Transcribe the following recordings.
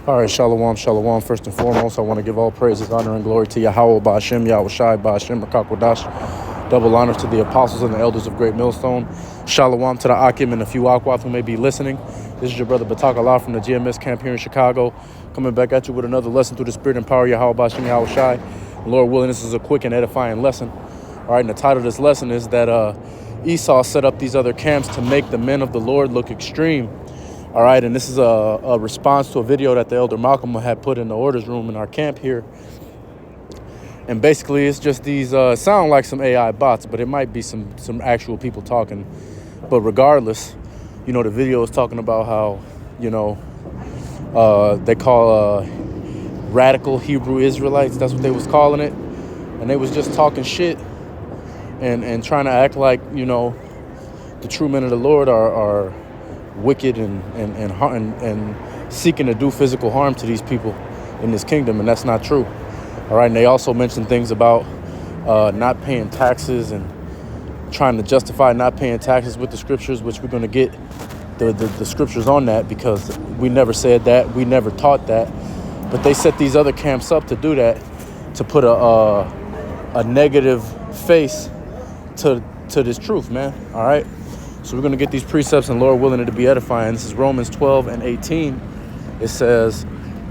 All right, shalom, shalom. First and foremost, I want to give all praises, honor, and glory to Yahweh, Ba'ashem, Yahweh Shai, Ba'ashem, Rakakwadash. Double honors to the apostles and the elders of Great Millstone. Shalom to the Akim and a few Akwath who may be listening. This is your brother Batak Allah from the GMS camp here in Chicago, coming back at you with another lesson through the spirit and power of Yahweh, Ba'ashem, Yahweh Shai. Lord willing, this is a quick and edifying lesson. All right, and the title of this lesson is that Esau set up these other camps to make the men of the Lord look extreme. All right, and this is a response to a video that the Elder Malcolm had put in the orders room in our camp here. And basically, it's just these sound like some AI bots, but it might be some actual people talking. But regardless, you know, the video is talking about how, you know, they call radical Hebrew Israelites. That's what they was calling it. And they was just talking shit and trying to act like, you know, the true men of the Lord are wicked and seeking to do physical harm to these people in this kingdom, and that's not true. All right, and they also mentioned things about not paying taxes and trying to justify not paying taxes with the scriptures, which we're going to get the scriptures on that, because we never said that, we never taught that. But they set these other camps up to do that, to put a negative face to this truth, man. All right. So we're going to get these precepts, and Lord willing, it to be edifying. This is Romans 12:18. It says,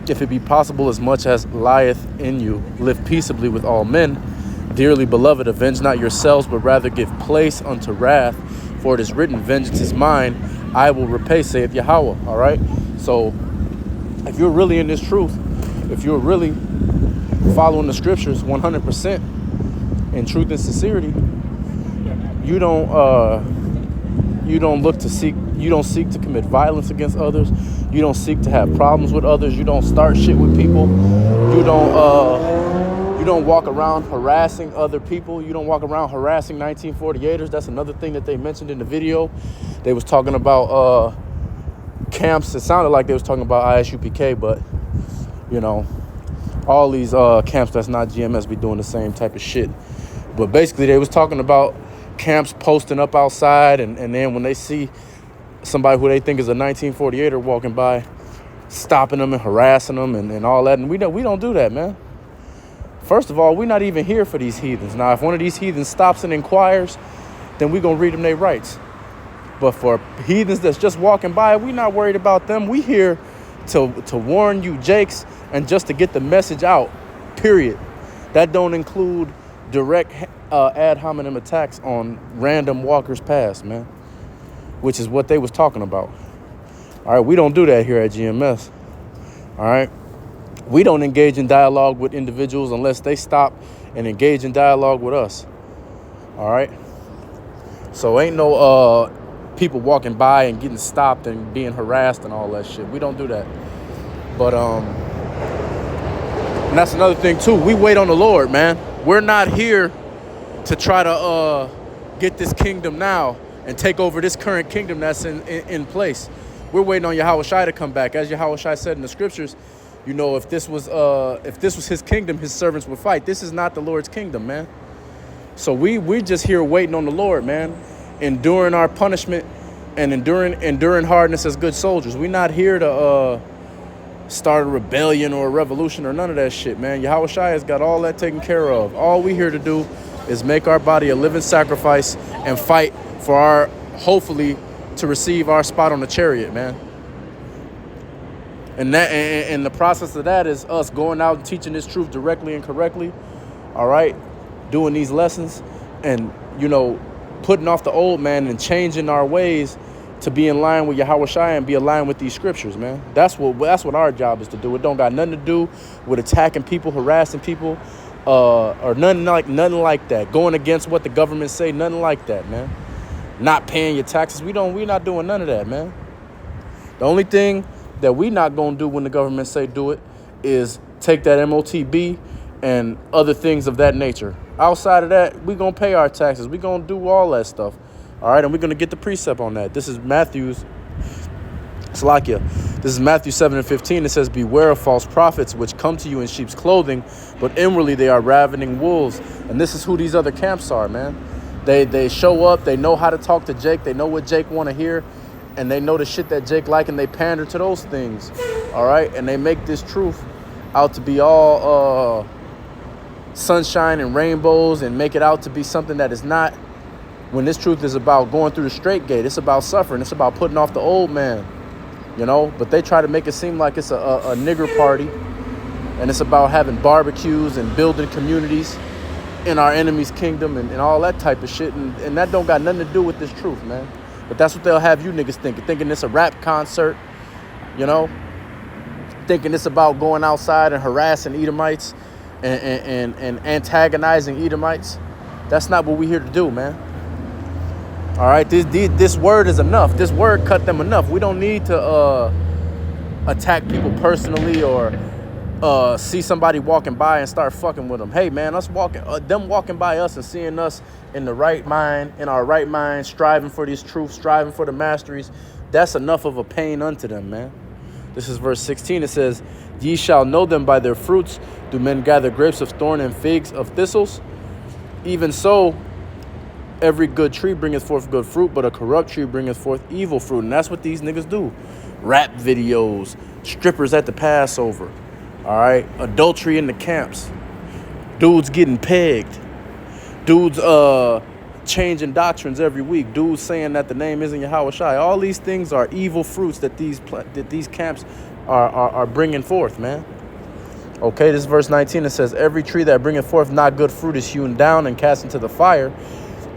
if it be possible, as much as lieth in you, live peaceably with all men. Dearly beloved, avenge not yourselves, but rather give place unto wrath. For it is written, vengeance is mine, I will repay, saith Yahweh. All right? So if you're really in this truth, if you're really following the scriptures 100% in truth and sincerity, you don't seek to commit violence against others. You don't seek to have problems with others. You don't start shit with people. You don't walk around harassing other people. You don't walk around harassing 1948ers. That's another thing that they mentioned in the video. They was talking about camps. It sounded like they was talking about ISUPK, but you know, all these camps that's not GMS be doing the same type of shit. But basically they was talking about camps posting up outside, and then when they see somebody who they think is a 1948er walking by, stopping them and harassing them and all that. And we don't do that, man. First of all, we're not even here for these heathens. Now, if one of these heathens stops and inquires, then we're going to read them their rights. But for heathens that's just walking by, we're not worried about them. We here to warn you jakes and just to get the message out, period. That don't include direct ad hominem attacks on random walkers past, man, which is what they was talking about. All right, we don't do that here at GMS. All right, we don't engage in dialogue with individuals unless they stop and engage in dialogue with us. All right, so ain't no people walking by and getting stopped and being harassed and all that shit. We don't do that. But and that's another thing too. We wait on the Lord, man. We're not here to try to get this kingdom now and take over this current kingdom that's in place. We're waiting on Yahweh Shai to come back. As Yahweh Shai said in the scriptures, you know, if this was his kingdom, his servants would fight. This is not the Lord's kingdom, man. So we just here waiting on the Lord, man, enduring our punishment and enduring hardness as good soldiers. We're not here to start a rebellion or a revolution or none of that shit, man. Yahweh Shai has got all that taken care of. All we here to do is make our body a living sacrifice and fight for our, hopefully, to receive our spot on the chariot, man. And the process of that is us going out and teaching this truth directly and correctly, all right? Doing these lessons and, you know, putting off the old man and changing our ways to be in line with Yahweh Shai and be aligned with these scriptures, man. That's what our job is to do. It don't got nothing to do with attacking people, harassing people, or nothing like that. Going against what the government say, nothing like that, man. Not paying your taxes. We not doing none of that, man. The only thing that we not gonna do when the government say do it is take that MOTB and other things of that nature. Outside of that, we gonna pay our taxes. We gonna do all that stuff. All right, and we're gonna get the precept on that. This is Matthew's Salakia. This is Matthew 7:15. It says, beware of false prophets which come to you in sheep's clothing, but inwardly they are ravening wolves. And this is who these other camps are, man. They show up. They know how to talk to Jake. They know what Jake want to hear. And they know the shit that Jake like, and they pander to those things, all right? And they make this truth out to be all sunshine and rainbows and make it out to be something that is not, when this truth is about going through the straight gate. It's about suffering. It's about putting off the old man, you know? But they try to make it seem like it's a nigger party, and it's about having barbecues and building communities in our enemy's kingdom and all that type of shit. And that don't got nothing to do with this truth, man. But that's what they'll have you niggas thinking it's a rap concert, you know? Thinking it's about going outside and harassing Edomites and antagonizing Edomites. That's not what we're here to do, man. All right, this word is enough. This word cut them enough. We don't need to attack people personally or see somebody walking by and start fucking with them. Hey, man, them walking by us and seeing us in our right mind, striving for this truth, striving for the masteries, that's enough of a pain unto them, man. This is verse 16. It says, ye shall know them by their fruits. Do men gather grapes of thorn and figs of thistles? Even so, every good tree bringeth forth good fruit, but a corrupt tree bringeth forth evil fruit. And that's what these niggas do. Rap videos, strippers at the Passover, all right? Adultery in the camps. Dudes getting pegged. Dudes changing doctrines every week. Dudes saying that the name isn't Yahweh Shai. All these things are evil fruits that these camps are bringing forth, man. Okay, this is verse 19. It says, every tree that bringeth forth not good fruit is hewn down and cast into the fire.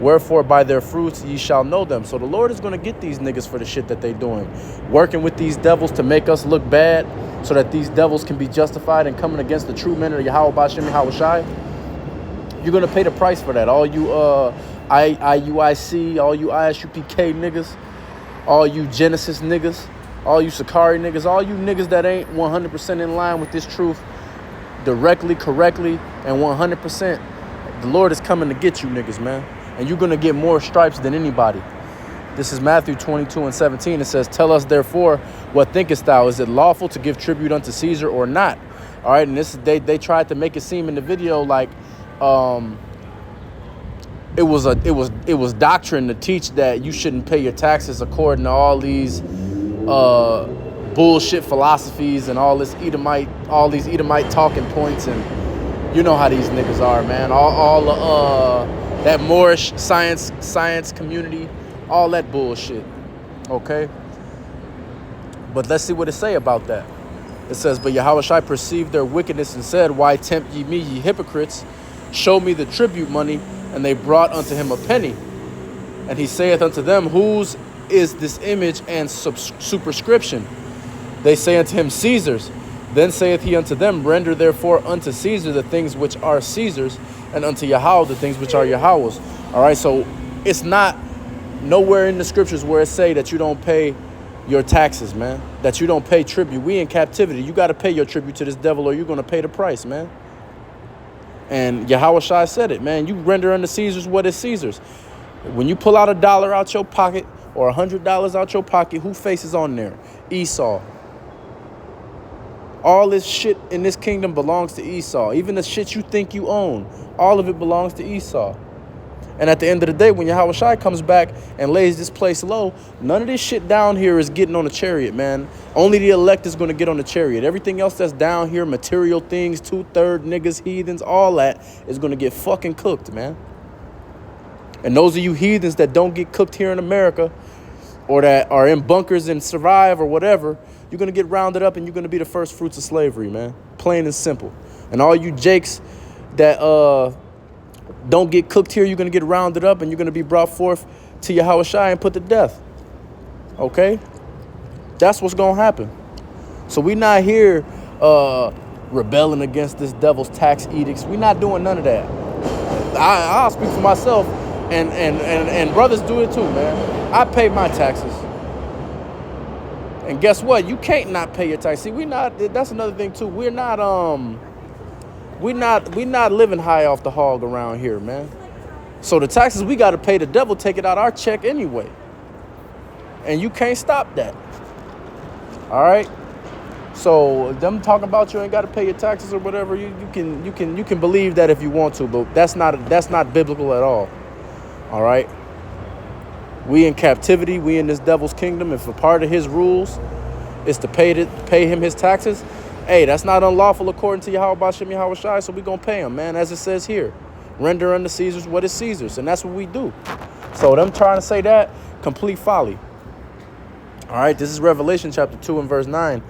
Wherefore by their fruits ye shall know them. So the Lord is going to get these niggas for the shit that they doing. Working with these devils to make us look bad so that these devils can be justified and coming against the true men of Yahweh Bashem Yahweh Shai. You're going to pay the price for that. All you IUIC, all you ISUPK niggas, all you Genesis niggas, all you Sakari niggas, all you niggas that ain't 100% in line with this truth directly, correctly, and 100%. The Lord is coming to get you niggas, man. And you're going to get more stripes than anybody. This is Matthew 22:17. It says, tell us therefore, what thinkest thou? Is it lawful to give tribute unto Caesar or not? All right, and this they tried to make it seem in the video like it was doctrine to teach that you shouldn't pay your taxes according to all these bullshit philosophies and all these Edomite talking points. And you know how these niggas are, man. All that Moorish science community, all that bullshit. Okay? But let's see what it say about that. It says, but Yahweh Shai perceived their wickedness and said, why tempt ye me, ye hypocrites? Show me the tribute money. And they brought unto him a penny. And he saith unto them, whose is this image and superscription? They say unto him, Caesar's. Then saith he unto them, render therefore unto Caesar the things which are Caesar's, and unto Yahweh the things which are Yahweh's. All right, so it's not nowhere in the scriptures where it say that you don't pay your taxes, man, that you don't pay tribute. We in captivity. You got to pay your tribute to this devil or you're going to pay the price, man. And Yahweh Shai said it, man. You render unto Caesar's what is Caesar's. When you pull out $1 out your pocket or $100 out your pocket, who faces on there? Esau. All this shit in this kingdom belongs to Esau. Even the shit you think you own, all of it belongs to Esau. And at the end of the day, when Yahweh Shai comes back and lays this place low, none of this shit down here is getting on the chariot, man. Only the elect is going to get on the chariot. Everything else that's down here, material things, 2/3 niggas, heathens, all that is going to get fucking cooked, man. And those of you heathens that don't get cooked here in America or that are in bunkers and survive or whatever, you're going to get rounded up and you're going to be the first fruits of slavery, man. Plain and simple. And all you jakes that don't get cooked here, you're going to get rounded up and you're going to be brought forth to Yahweh Shai and put to death. Okay? That's what's going to happen. So we're not here rebelling against this devil's tax edicts. We're not doing none of that. I'll speak for myself, and brothers do it too, man. I pay my taxes. And guess what? You can't not pay your taxes. See, that's another thing too. We're not living high off the hog around here, man. So the taxes we got to pay the devil, take it out our check anyway. And you can't stop that. All right? So them talking about you ain't got to pay your taxes or whatever, you can believe that if you want to, but that's not biblical at all. All right? We in captivity. We in this devil's kingdom. If a part of his rules is to pay him his taxes, hey, that's not unlawful according to Yahweh Bashem Yahweh Shai, so we going to pay him, man, as it says here. Render unto Caesar's what is Caesar's, and that's what we do. So them trying to say that, complete folly. All right, this is Revelation chapter 2 and verse 9.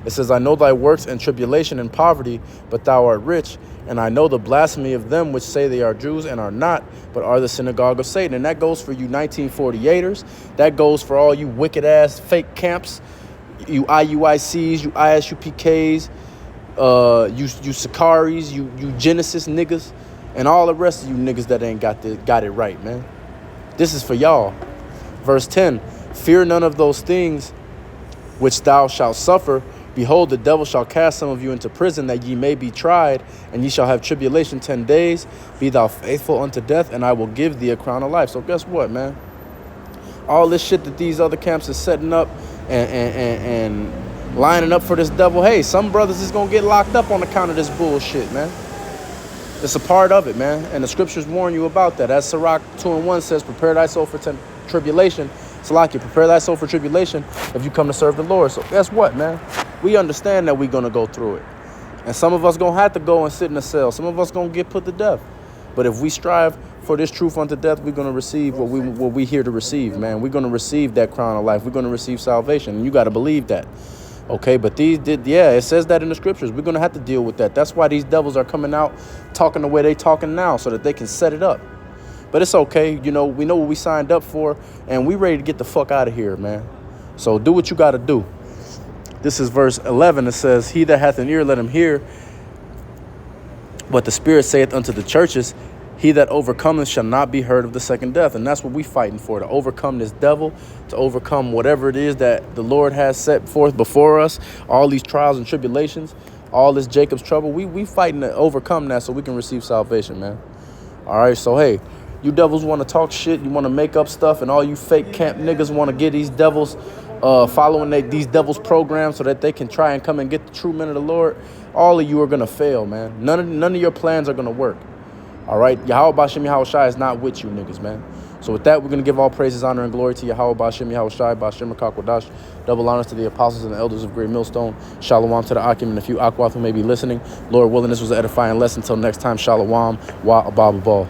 It says, I know thy works and tribulation and poverty, but thou art rich. And I know the blasphemy of them which say they are Jews and are not, but are the synagogue of Satan. And that goes for you 1948ers. That goes for all you wicked-ass fake camps, you IUICs, you ISUPKs, you Sakaris, you Genesis niggas, and all the rest of you niggas that ain't got it right, man. This is for y'all. Verse 10, fear none of those things which thou shalt suffer. Behold, the devil shall cast some of you into prison, that ye may be tried, and ye shall have tribulation 10 days. Be thou faithful unto death, and I will give thee a crown of life. So guess what, man? All this shit that these other camps is setting up and lining up for this devil, hey, some brothers is going to get locked up on account of this bullshit, man. It's a part of it, man. And the scriptures warn you about that. As Sirach 2:1 says, prepare thy soul for tribulation. Salaki, prepare thy soul for tribulation if you come to serve the Lord. So guess what, man? We understand that we're going to go through it. And some of us going to have to go and sit in a cell. Some of us going to get put to death. But if we strive for this truth unto death, we're going to receive what we here to receive, man. We're going to receive that crown of life. We're going to receive salvation. And you got to believe that. Okay, but it says that in the scriptures. We're going to have to deal with that. That's why these devils are coming out talking the way they talking now, so that they can set it up. But it's okay. You know, we know what we signed up for, and we ready to get the fuck out of here, man. So do what you got to do. This is verse 11. It says, he that hath an ear, let him hear what the Spirit saith unto the churches. He that overcometh shall not be heard of the second death. And that's what we fighting for, to overcome this devil, to overcome whatever it is that the Lord has set forth before us, all these trials and tribulations, all this Jacob's trouble. We fighting to overcome that so we can receive salvation, man. All right, so hey, you devils want to talk shit, you want to make up stuff, and all you fake camp niggas want to get these devils following these devils programs so that they can try and come and get the true men of the Lord. All of you are going to fail, man. None of your plans are going to work. All right, Yahweh Bashem Yahweh Shai is not with you niggas, man. So with that, we're going to give all praises, honor, and glory to Yahweh Bashem Yahweh Shai, Bashem Kakwadash. Double honors to the apostles and the elders of Great Millstone. Shalom to the Akim and a few Akwath who may be listening. Lord willing, this was an edifying lesson. Until next time, Shalom, Wa Ababa Ball.